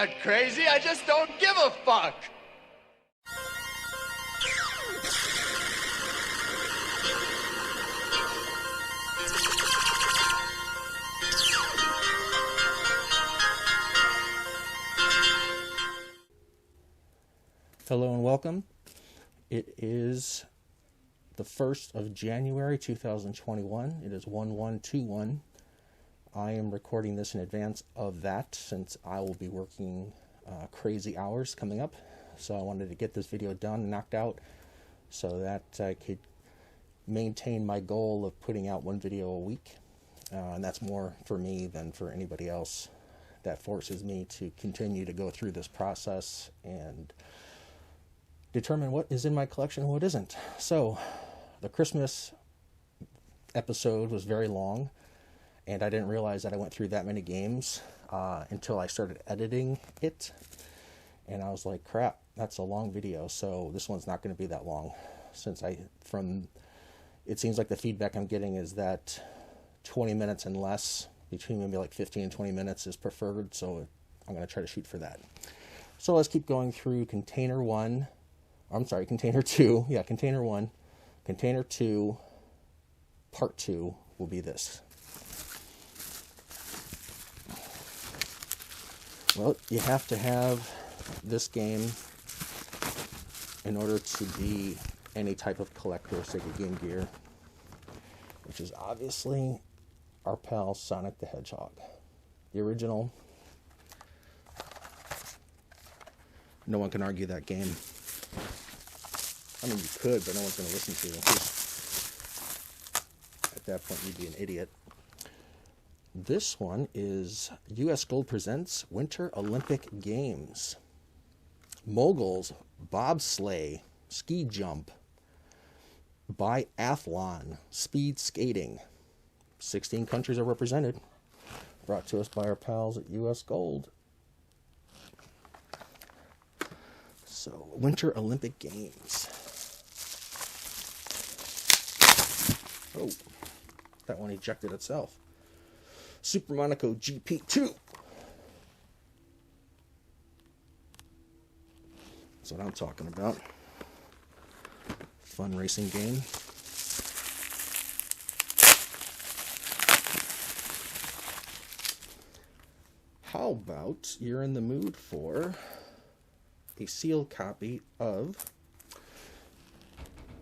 not crazy, I just don't give a fuck. Hello and welcome. It is the 1st of January 2021. It is 1121. I am recording this in advance of that since I will be working crazy hours coming up. So I wanted to get this video done and knocked out so that I could maintain my goal of putting out one video a week. And that's more for me than for anybody else. That forces me to continue to go through this process and determine what is in my collection and what isn't. So the Christmas episode was very long, and I didn't realize that I went through that many games until I started editing it, and I was like, crap, that's a long video. So this one's not going to be that long, since it seems like the feedback I'm getting is that 20 minutes and less, between maybe like 15 and 20 minutes is preferred, so I'm going to try to shoot for that. So let's keep going through Container 2. Yeah, Container 1. Container 2, Part 2 will be this. Well, you have to have this game in order to be any type of collector of Sega Game Gear, which is obviously our pal Sonic the Hedgehog. The original. No one can argue that game. I mean, you could, but no one's going to listen to you. At that point, you'd be an idiot. This one is U.S. Gold Presents Winter Olympic Games. Moguls, bobsleigh, ski jump, biathlon, speed skating. 16 countries are represented. Brought to us by our pals at U.S. Gold. So, Winter Olympic Games. Oh, that one ejected itself. Super Monaco GP2. That's what I'm talking about. Fun racing game. How about you're in the mood for a sealed copy of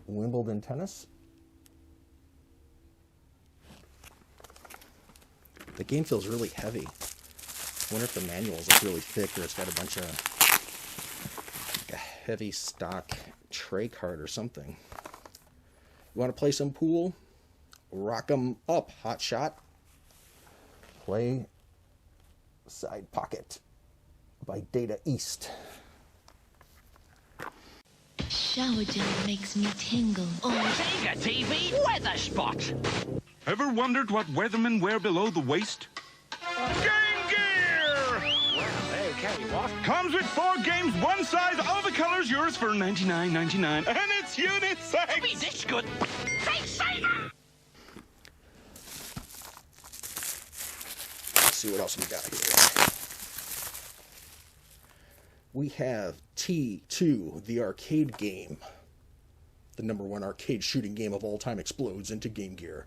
Wimbledon Tennis? The game feels really heavy. I wonder if the manual is like really thick or it's got a bunch of like a heavy stock tray card or something. You want to play some pool? Rock 'em up, hot shot. Play Side Pocket by Data East. Shower gel makes me tingle. Sega TV weather spot. Ever wondered what weathermen wear below the waist? Game Gear! Well, okay, what? Comes with 4 games, one size, all the colors, yours for $99.99. And it's unisex! Be this good. Say Sega! Let's see what else we got here. We have T2, the arcade game. The #1 arcade shooting game of all time explodes into Game Gear.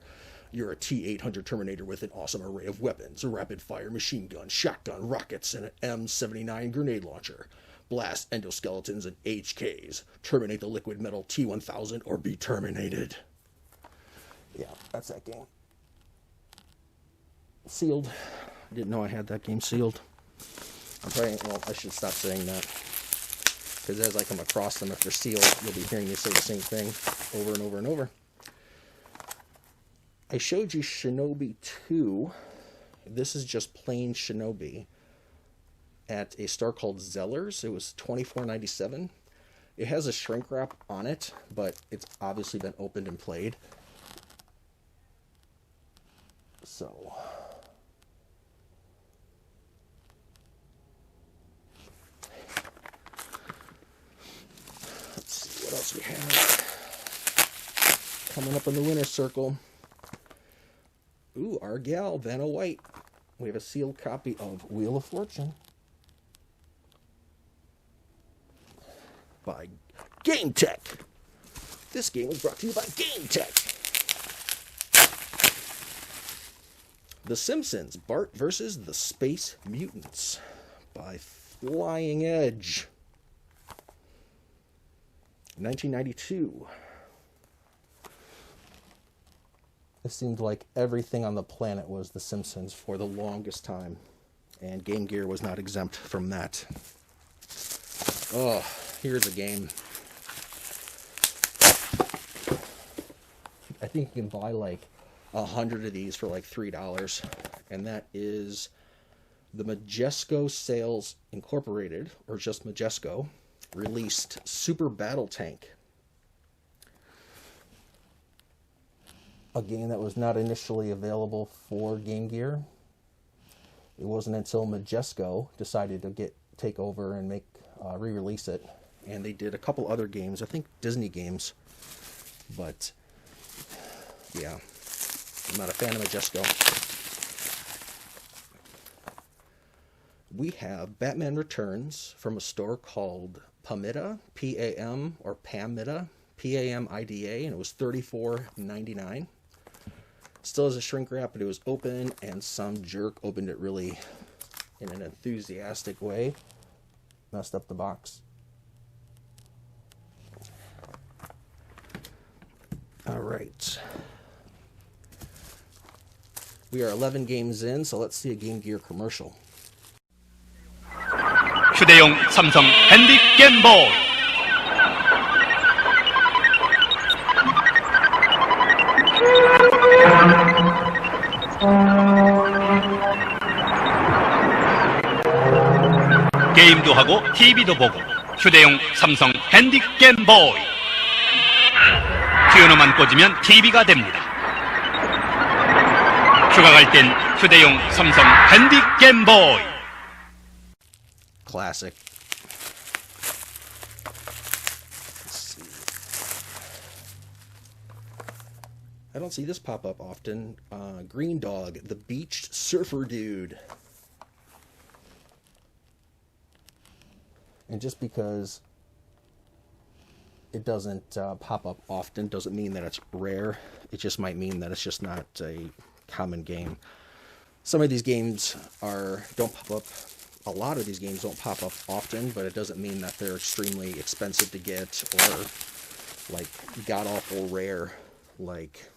You're a T-800 Terminator with an awesome array of weapons, a rapid-fire machine gun, shotgun, rockets, and an M79 grenade launcher. Blast endoskeletons and HKs. Terminate the liquid metal T-1000 or be terminated. Yeah, that's that game. Sealed. I didn't know I had that game sealed. I should stop saying that. Because as I come across them, if they're sealed, you'll be hearing me say the same thing over and over and over. I showed you Shinobi 2. This is just plain Shinobi at a store called Zeller's. It was $24.97. It has a shrink wrap on it, but it's obviously been opened and played. So let's see what else we have. Coming up in the winner's circle. Ooh, our gal, Vanna White. We have a sealed copy of Wheel of Fortune. by Game Tech. This game was brought to you by Game Tech. The Simpsons, Bart versus the Space Mutants by Flying Edge. 1992. It seemed like everything on the planet was The Simpsons for the longest time. And Game Gear was not exempt from that. Oh, here's a game. I think you can buy like 100 of these for like $3. And that is the Majesco Sales Incorporated, or just Majesco, released Super Battle Tank. A game that was not initially available for Game Gear. It wasn't until Majesco decided to take over and re-release it. And they did a couple other games, I think Disney games. But, yeah, I'm not a fan of Majesco. We have Batman Returns from a store called Pamida, P-A-M, or Pamida, P-A-M-I-D-A, and it was $34.99. Still has a shrink wrap, but it was open, and some jerk opened it really in an enthusiastic way. Messed up the box. All right. We are 11 games in, so let's see a Game Gear commercial. 휴대용 삼성 핸디 게임보이. 게임도 하고 TV도 보고 휴대용 삼성 핸디 게임보이. 튜너만 꽂으면 TV가 됩니다. 휴가 갈 땐 휴대용 삼성 핸디 게임보이. Classic. Let's see. I don't see this pop up often. Green Dog, the Beached Surfer Dude. And just because it doesn't pop up often doesn't mean that it's rare. It just might mean that it's just not a common game. Some of these games don't pop up. A lot of these games don't pop up often, but it doesn't mean that they're extremely expensive to get or like god-awful rare. Like,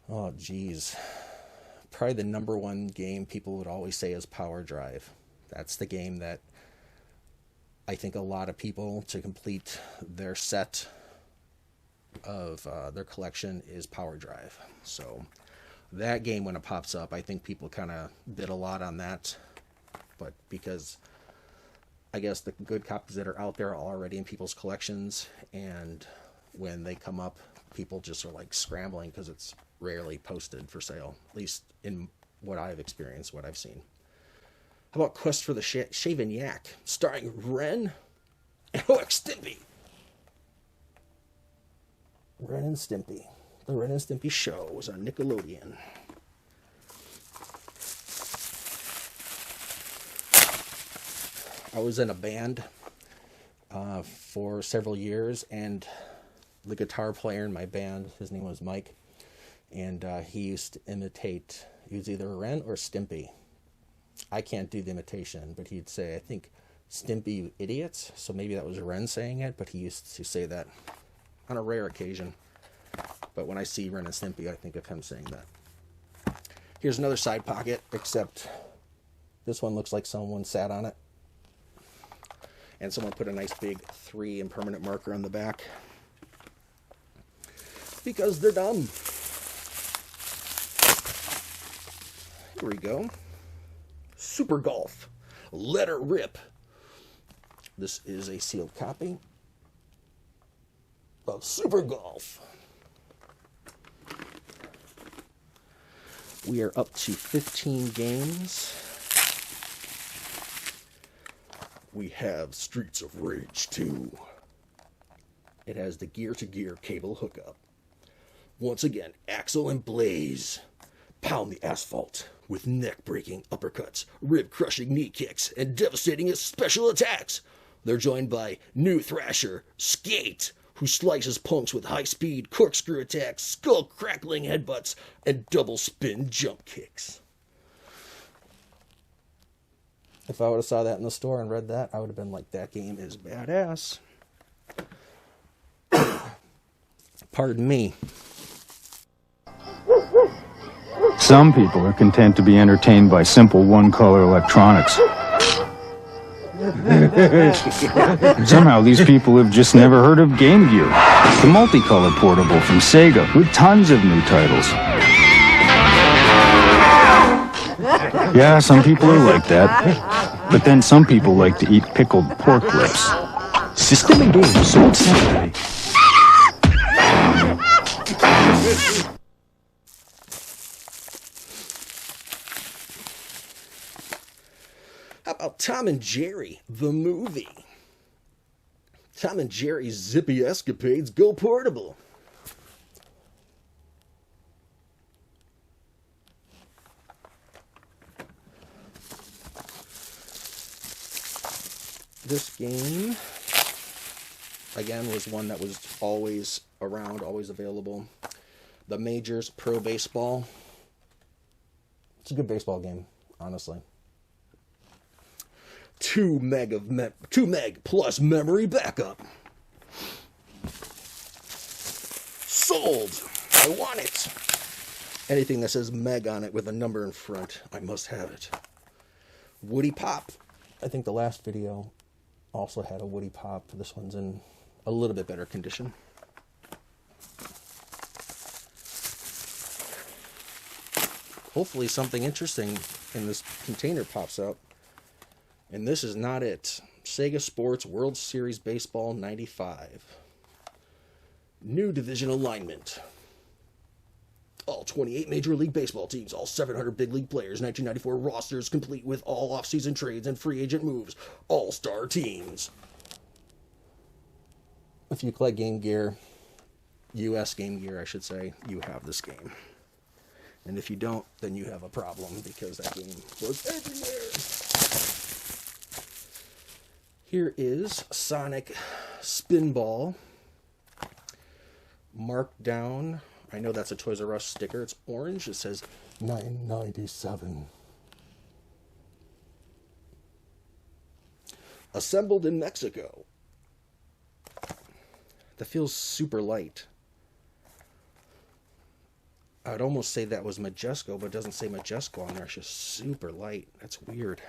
oh geez, probably the number one game people would always say is Power Drive. That's the game that I think a lot of people, to complete their set of their collection, is Power Drive. So that game, when it pops up, I think people kind of bid a lot on that. But because I guess the good copies that are out there are already in people's collections, and when they come up, people just are like scrambling because it's rarely posted for sale, at least in what I've experienced, what I've seen. How about Quest for the Shaven Yak, starring Ren and Stimpy? Ren and Stimpy. The Ren and Stimpy show was on Nickelodeon. I was in a band for several years, and the guitar player in my band, his name was Mike, and he used to imitate, he was either Ren or Stimpy. I can't do the imitation, but he'd say, I think, Stimpy, you idiots. So maybe that was Ren saying it, but he used to say that on a rare occasion. But when I see Ren and Stimpy, I think of him saying that. Here's another side pocket, except this one looks like someone sat on it. And someone put a nice big 3 in permanent marker on the back. Because they're dumb. Here we go. Super Golf. Let her rip. This is a sealed copy of Super Golf. We are up to 15 games. We have Streets of Rage 2. It has the gear-to-gear cable hookup. Once again, Axel and Blaze pound the asphalt with neck-breaking uppercuts, rib-crushing knee kicks, and devastating special attacks. They're joined by new Thrasher, Skate, who slices punks with high-speed corkscrew attacks, skull-crackling headbutts, and double-spin jump kicks. If I would have saw that in the store and read that, I would have been like, that game is badass. Pardon me. Some people are content to be entertained by simple one-color electronics. Somehow these people have just never heard of Game Gear, the multicolor portable from Sega with tons of new titles. Yeah, some people are like that, but then some people like to eat pickled pork lips. System and games sold separately. How about Tom and Jerry, the movie? Tom and Jerry's Zippy Escapades Go Portable. This game, again, was one that was always around, always available. The Majors Pro Baseball. It's a good baseball game, honestly. 2 meg plus memory backup. Sold. I want it. Anything that says meg on it with a number in front, I must have it. Woody Pop. I think the last video also had a Woody Pop. This one's in a little bit better condition. Hopefully something interesting in this container pops out. And this is not it. Sega Sports World Series Baseball 95. New division alignment. All 28 Major League Baseball teams, all 700 big league players, 1994 rosters complete with all off-season trades and free agent moves. All-star teams. If you collect Game Gear, US Game Gear, I should say, you have this game. And if you don't, then you have a problem because that game was everywhere. Here is Sonic Spinball. Marked down. I know that's a Toys R Us sticker. It's orange. It says $9.97. Assembled in Mexico. That feels super light. I'd almost say that was Majesco, but it doesn't say Majesco on there. It's just super light. That's weird.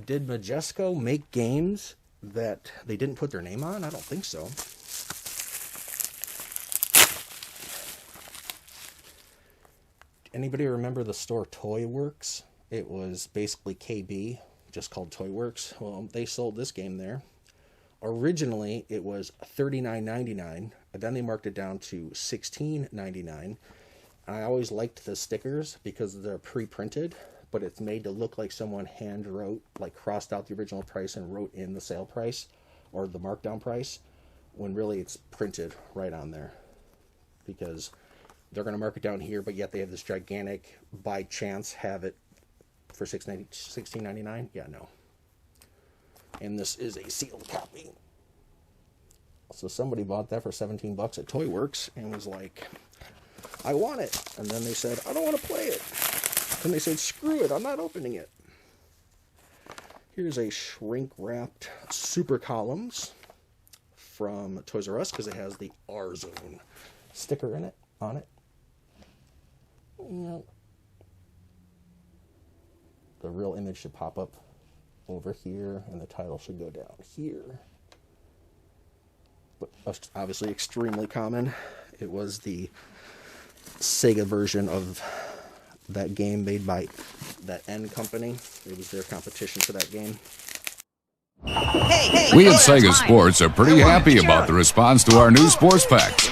Did Majesco make games that they didn't put their name on? I don't think so. Anybody remember the store Toy Works? It was basically KB, just called Toy Works. Well, they sold this game there. Originally, it was $39.99, but then they marked it down to $16.99. I always liked the stickers because they're pre-printed, but it's made to look like someone hand wrote, like crossed out the original price and wrote in the sale price or the markdown price, when really it's printed right on there. Because they're going to mark it down here, but yet they have this gigantic, by chance, have it for $16.99? Yeah, no. And this is a sealed copy. So somebody bought that for $17 at Toy Works and was like, I want it. And then they said, I don't want to play it. And they said, screw it, I'm not opening it. Here's a shrink-wrapped Super Columns from Toys R Us because it has the R-Zone sticker in it, on it. Yep. The real image should pop up over here, and the title should go down here. But obviously extremely common. It was the Sega version of that game made by that N company. It was their competition for that game. We at Sega Sports are pretty happy about the response to our new sports packs.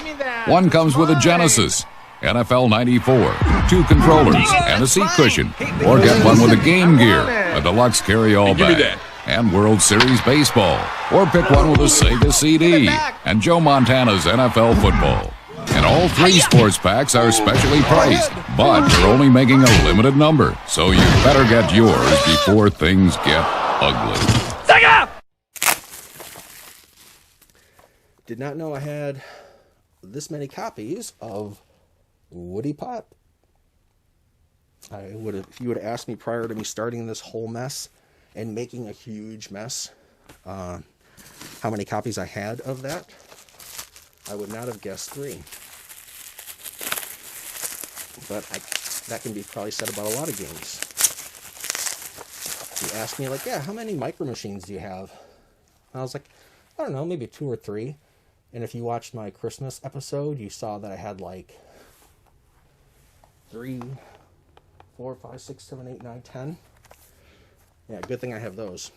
One comes with a Genesis, NFL 94, 2 controllers, and a seat cushion. Or get one with a Game Gear, a deluxe carry-all bag, and World Series Baseball. Or pick one with a Sega CD and Joe Montana's NFL Football. And all 3 sports packs are specially priced, But they're only making a limited number, so you better get yours before things get ugly. Sega! Did not know I had this many copies of Woody Pop. If you would have asked me prior to me starting this whole mess and making a huge mess, how many copies I had of that, I would not have guessed 3. But that can be probably said about a lot of games. You ask me, like, yeah, how many Micro Machines do you have? And I was like, I don't know, maybe 2 or 3. And if you watched my Christmas episode, you saw that I had like 3, 4, 5, 6, 7, 8, 9, 10. Yeah, good thing I have those.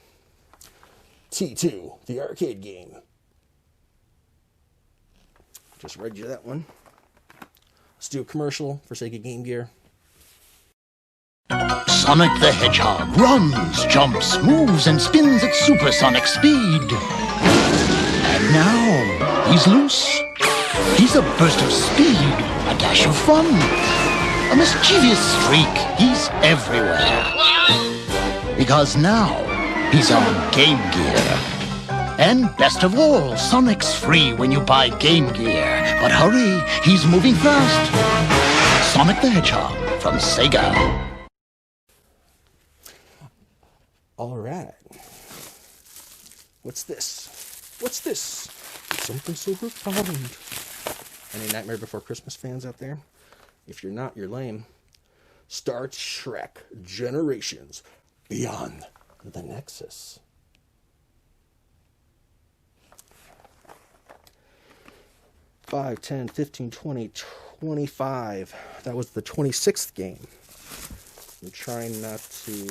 T2, the arcade game. Just read you that one. Let's do a commercial for Sega Game Gear. Sonic the Hedgehog runs, jumps, moves, and spins at supersonic speed. And now, he's loose. He's a burst of speed, a dash of fun, a mischievous streak. He's everywhere. Because now, he's on Game Gear. And best of all, Sonic's free when you buy Game Gear. But hurry, he's moving fast. Sonic the Hedgehog from Sega. All right. What's this? What's this? Something so profound. Any Nightmare Before Christmas fans out there? If you're not, you're lame. Star Trek Generations Beyond the Nexus. Five, 10, 15, 20, 25. That was the 26th game. I'm trying not to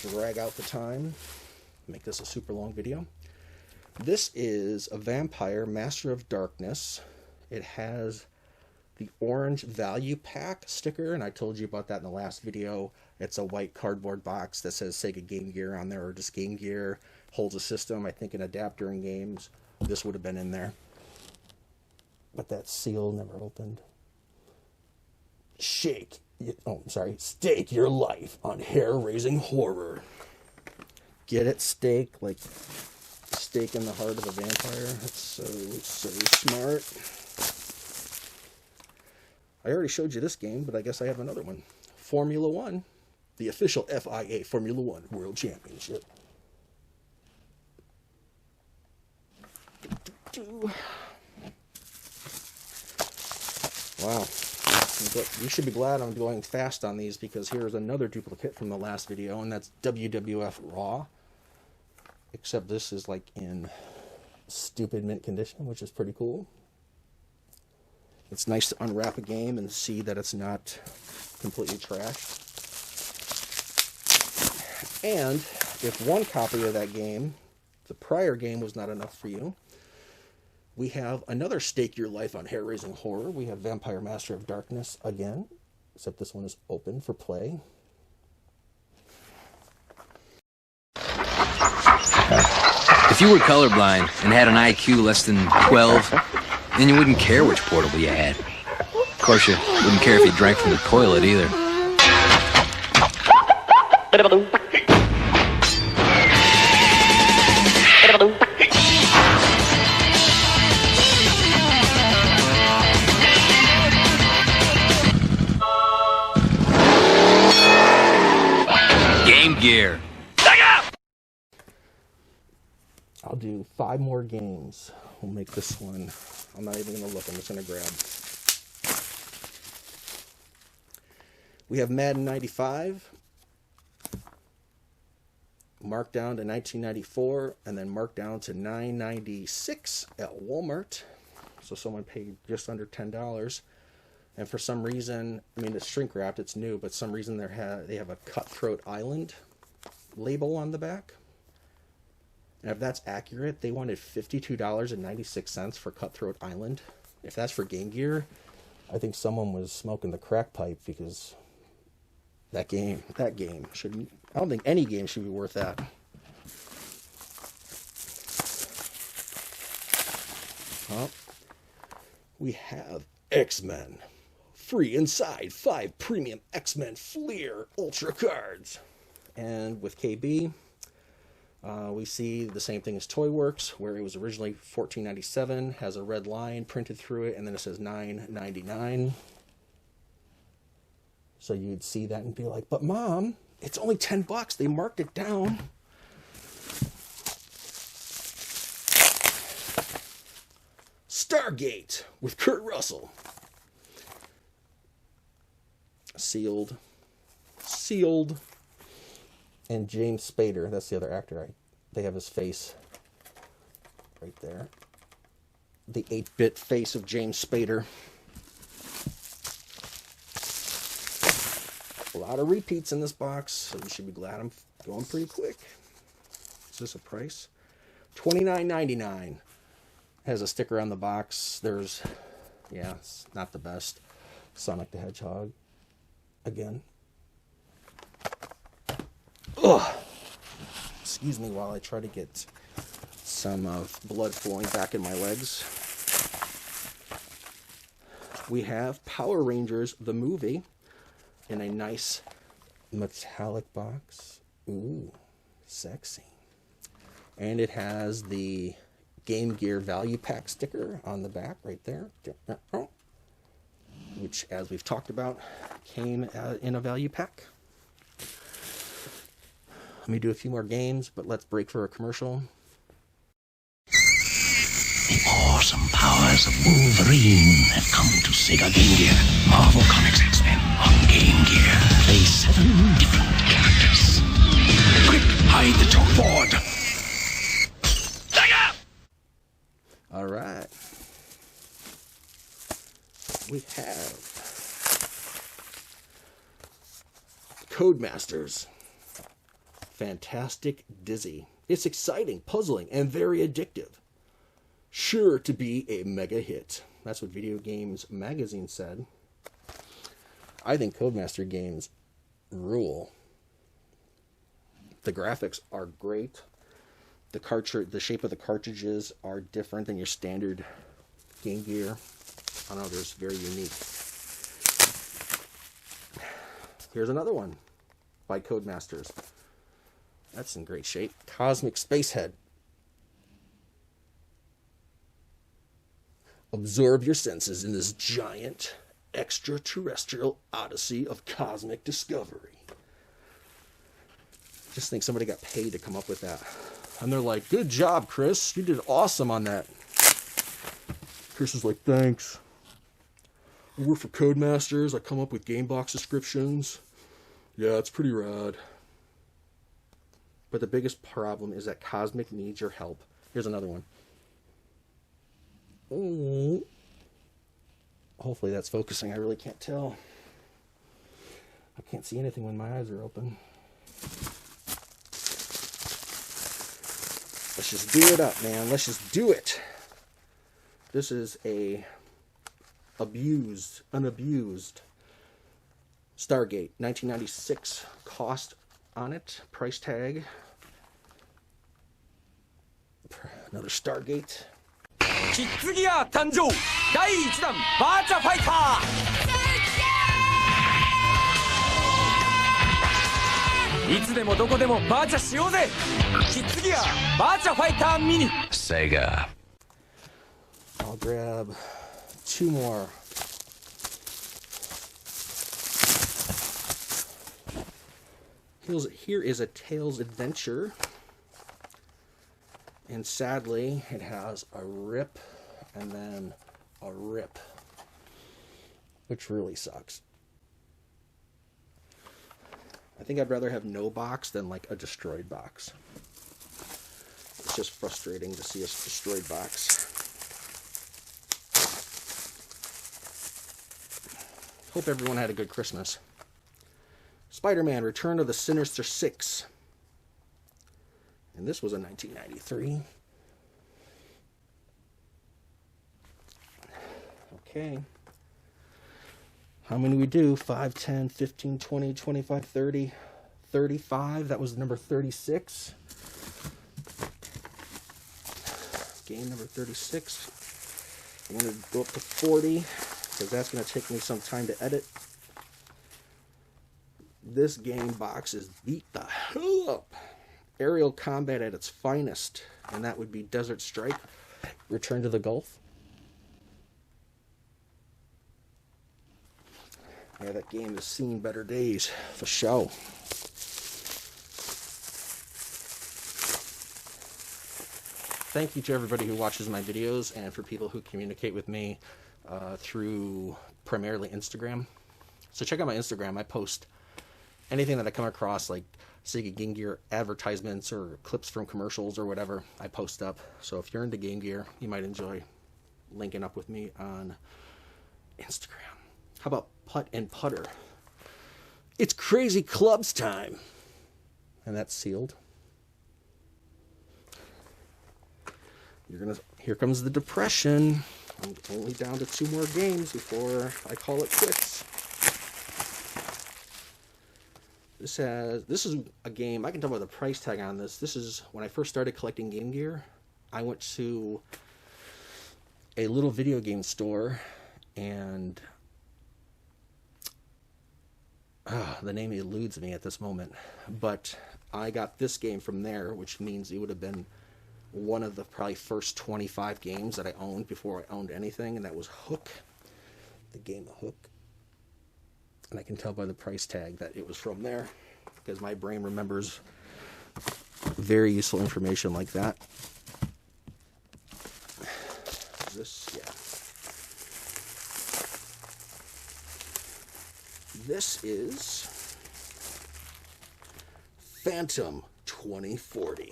drag out the time. Make this a super long video. This is a Vampire Master of Darkness. It has the orange value pack sticker, and I told you about that in the last video. It's a white cardboard box that says Sega Game Gear on there, or just Game Gear. Holds a system, I think an adapter in games. This would have been in there. But that seal never opened. Stake your life on hair-raising horror. Get it? Stake, like stake in the heart of a vampire. That's so smart. I already showed you this game, but I guess I have another one. Formula One, the official FIA Formula One World Championship. Wow. You should be glad I'm going fast on these, because here's another duplicate from the last video, and that's WWF Raw. Except this is like in stupid mint condition, which is pretty cool. It's nice to unwrap a game and see that it's not completely trashed. And if one copy of that game, the prior game, was not enough for you, we have another Stake Your Life on Hair-Raising Horror. We have Vampire Master of Darkness again, except this one is open for play. If you were colorblind and had an IQ less than 12, then you wouldn't care which portable you had. Of course, you wouldn't care if you drank from the toilet either. Game Gear. I'll do 5 more games. We'll make this one. I'm not even going to look. I'm just going to grab. We have Madden 95. Marked down to 1994. And then marked down to $9.96 at Walmart. So someone paid just under $10. And for some reason, I mean, it's shrink wrapped. It's new. But some reason they have a Cutthroat Island label on the back. And if that's accurate, they wanted $52.96 for Cutthroat Island. If that's for Game Gear, I think someone was smoking the crack pipe, because that game shouldn't. I don't think any game should be worth that. Well, we have X-Men Free inside 5 premium X-Men Fleer Ultra cards. And with KB, we see the same thing as Toy Works, where it was originally $14.97, has a red line printed through it, and then it says $9.99. So you'd see that and be like, but Mom, it's only $10. They marked it down. Stargate with Kurt Russell. Sealed. And James Spader, that's the other actor. They have his face right there. The 8-bit face of James Spader. A lot of repeats in this box, so you should be glad I'm going pretty quick. Is this a price? $29.99. Has a sticker on the box. There's, yeah, it's not the best. Sonic the Hedgehog. Again. Ugh. Excuse me while I try to get some blood flowing back in my legs. We have Power Rangers, the movie, in a nice metallic box. Ooh, sexy. And it has the Game Gear Value Pack sticker on the back right there, which, as we've talked about, came in a value pack. Let me do a few more games, but let's break for a commercial. The awesome powers of Wolverine have come to Sega Game Gear. Marvel Comics X-Men on Game Gear. Play 7 different characters. Quick, hide the chalkboard. Sega! All right. We have Codemasters. Fantastic Dizzy. It's exciting, puzzling, and very addictive. Sure to be a mega hit. That's what Video Games Magazine said. I think Codemaster games rule. The graphics are great. The shape of the cartridges are different than your standard Game Gear. I don't know, they're very unique. Here's another one by Codemasters. That's in great shape. Cosmic Spacehead. Absorb your senses in this giant extraterrestrial odyssey of cosmic discovery. Just think somebody got paid to come up with that. And they're like, good job, Chris. You did awesome on that. Chris is like, thanks. I work for Codemasters. I come up with game box descriptions. Yeah, it's pretty rad. But the biggest problem is that Cosmic needs your help. Here's another one. Oh. Hopefully that's focusing. I really can't tell. I can't see anything when my eyes are open. Let's just do it up, man. Let's just do it. This is a unabused Stargate, 1996 cost on it, price tag. Another Stargate. キッズギア誕生第1弾バーチャファイターいつでもどこでもバーチャしようぜキッズギアバーチャファイターミニ Sega. I'll grab 2 more. Here is a Tails Adventure. And sadly, it has a rip and then a rip, which really sucks. I think I'd rather have no box than like a destroyed box. It's just frustrating to see a destroyed box. Hope everyone had a good Christmas. Spider-Man: Return of the Sinister Six. And this was in 1993. Okay. How many we do? 5, 10, 15, 20, 25, 30, 35. That was number 36. Game number 36. I'm going to go up to 40. because that's going to take me some time to edit. This game box is beat the hell up. Aerial combat at its finest, and that would be Desert Strike, Return to the Gulf. Yeah, that game has seen better days, for sure. Thank you to everybody who watches my videos, and for people who communicate with me through primarily Instagram. So check out my Instagram. I post anything that I come across, like Sega Game Gear advertisements or clips from commercials or whatever, I post up. So if you're into Game Gear, you might enjoy linking up with me on Instagram. How about Putt and Putter? It's Crazy Clubs time. And that's sealed. Here comes the depression. I'm only down to 2 more games before I call it quits. This is a game, I can tell by the price tag on this. This is when I first started collecting Game Gear. I went to a little video game store, and the name eludes me at this moment. But I got this game from there, which means it would have been one of the probably first 25 games that I owned before I owned anything, and that was Hook, the game Hook. And I can tell by the price tag that it was from there, because my brain remembers very useful information like that. This, yeah. This is Phantom 2040.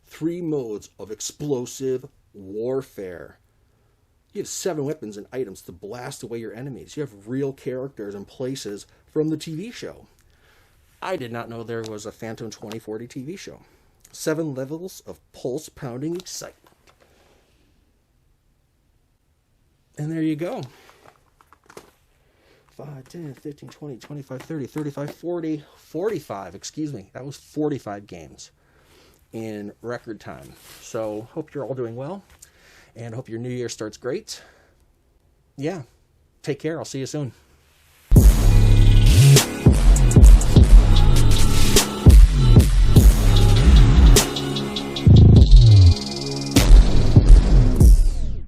3 modes of explosive warfare. You have 7 weapons and items to blast away your enemies. You have real characters and places from the TV show. I did not know there was a Phantom 2040 TV show. 7 levels of pulse-pounding excitement. And there you go. 5, 10, 15, 20, 25, 30, 35, 40, 45, excuse me. That was 45 games in record time. So, hope you're all doing well. And hope your new year starts great. Yeah. Take care. I'll see you soon.